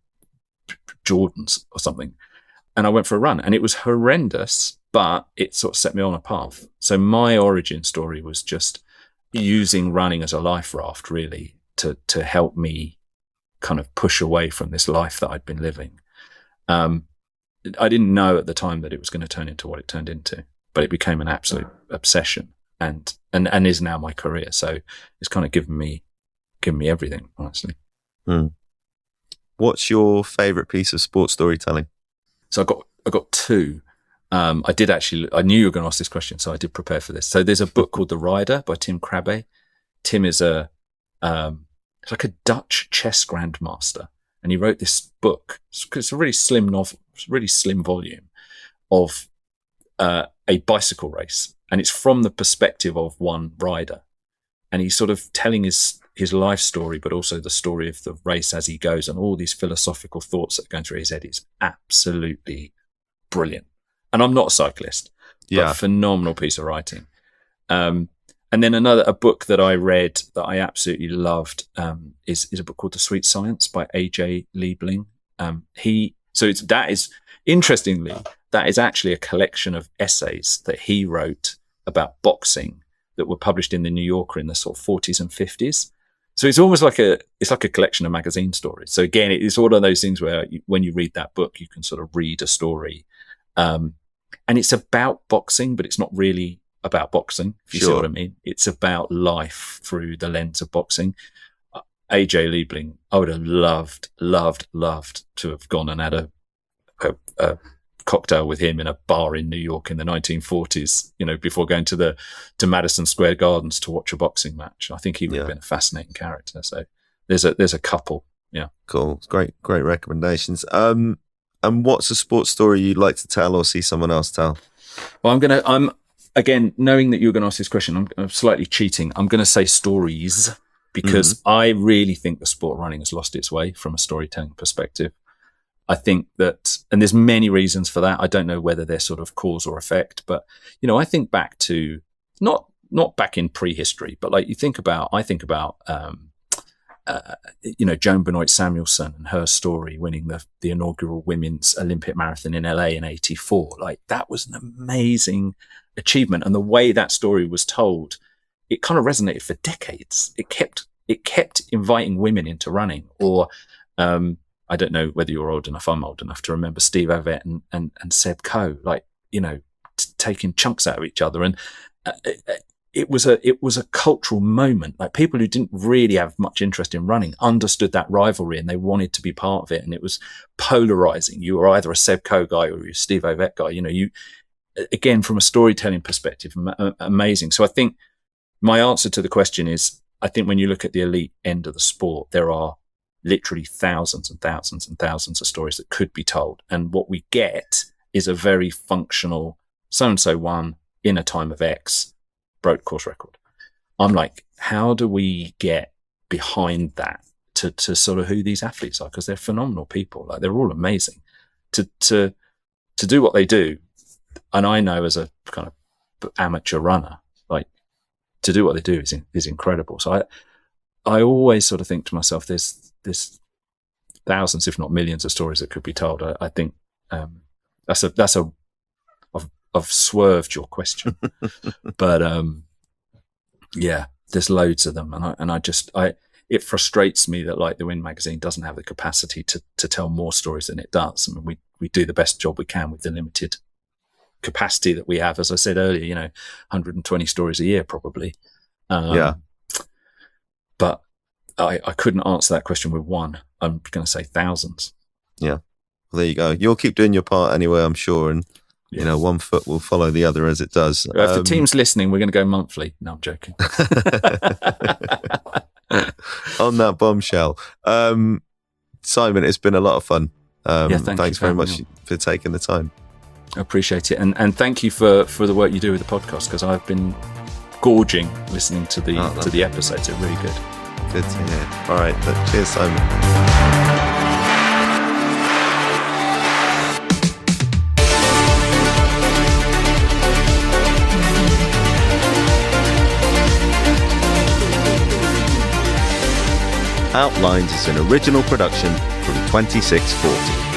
Jordans or something. And I went for a run, and it was horrendous, but it sort of set me on a path. So my origin story was just using running as a life raft, really, to help me kind of push away from this life that I'd been living. I didn't know at the time that it was going to turn into what it turned into, but it became an absolute obsession and is now my career. So it's kind of given me everything, honestly. What's your favorite piece of sports storytelling? So I got 2. I knew you were going to ask this question, so I did prepare for this. So there's a book called The Rider by Tim Krabbe. Tim is it's like a Dutch chess grandmaster, and he wrote this book. It's a really slim novel, it's a really slim volume of a bicycle race, and it's from the perspective of one rider, and he's sort of telling his life story, but also the story of the race as he goes, and all these philosophical thoughts that are going through his head. It's absolutely brilliant. And I'm not a cyclist, but a phenomenal piece of writing. And then a book that I read that I absolutely loved is a book called The Sweet Science by A.J. Liebling. Interestingly, that is actually a collection of essays that he wrote about boxing that were published in the New Yorker in the sort of 40s and 50s. So it's almost like a collection of magazine stories. So again, it's one of those things where when you read that book, you can sort of read a story. And it's about boxing, but it's not really about boxing, if you see what I mean. It's about life through the lens of boxing. A.J. Liebling, I would have loved to have gone and had a cocktail with him in a bar in New York in the 1940s, before going to Madison Square Gardens to watch a boxing match. I think he would have been a fascinating character. So there's a couple. Yeah. Cool. Great recommendations. And what's a sports story you'd like to tell or see someone else tell? Well, I'm again, knowing that you're going to ask this question, I'm slightly cheating. I'm going to say stories because I really think the sport of running has lost its way from a storytelling perspective. I think that, and there's many reasons for that. I don't know whether they're sort of cause or effect, but, I think back to not back in prehistory, but like I think about, Joan Benoit Samuelson and her story winning the inaugural women's Olympic marathon in LA in 84. Like that was an amazing achievement. And the way that story was told, it kind of resonated for decades. It kept inviting women into running. Or I don't know whether you're old enough, I'm old enough to remember Steve Ovett and Seb Coe, taking chunks out of each other. And it was a cultural moment. Like people who didn't really have much interest in running understood that rivalry and they wanted to be part of it. And it was polarizing. You were either a Seb Coe guy or you're a Steve Ovett guy. Again, from a storytelling perspective, amazing. So I think my answer to the question is, I think when you look at the elite end of the sport, there are literally thousands and thousands and thousands of stories that could be told. And what we get is a very functional, so-and-so won in a time of X, broke course record. I'm like, how do we get behind that to sort of who these athletes are? Because they're phenomenal people. Like they're all amazing to do what they do. And I know as a kind of amateur runner, like to do what they do is incredible. So I always sort of think to myself, there's thousands, if not millions of stories that could be told. I think I've swerved your question, but there's loads of them, and it frustrates me that like the Wind magazine doesn't have the capacity to tell more stories than it does. I mean, we do the best job we can with the limited capacity that we have. As I said earlier, 120 stories a year probably. But I couldn't answer that question with one. I'm going to say thousands. Yeah. Well, there you go. You'll keep doing your part anyway, I'm sure, and. Yes. One foot will follow the other as it does. If the team's listening, we're going to go monthly. No, I'm joking. On that bombshell. Simon, it's been a lot of fun. Thanks very much for taking the time. I appreciate it. And thank you for the work you do with the podcast, because I've been gorging listening to the episodes. They're really good. Good to hear. All right. Cheers, Simon. Outlines is an original production from 2640.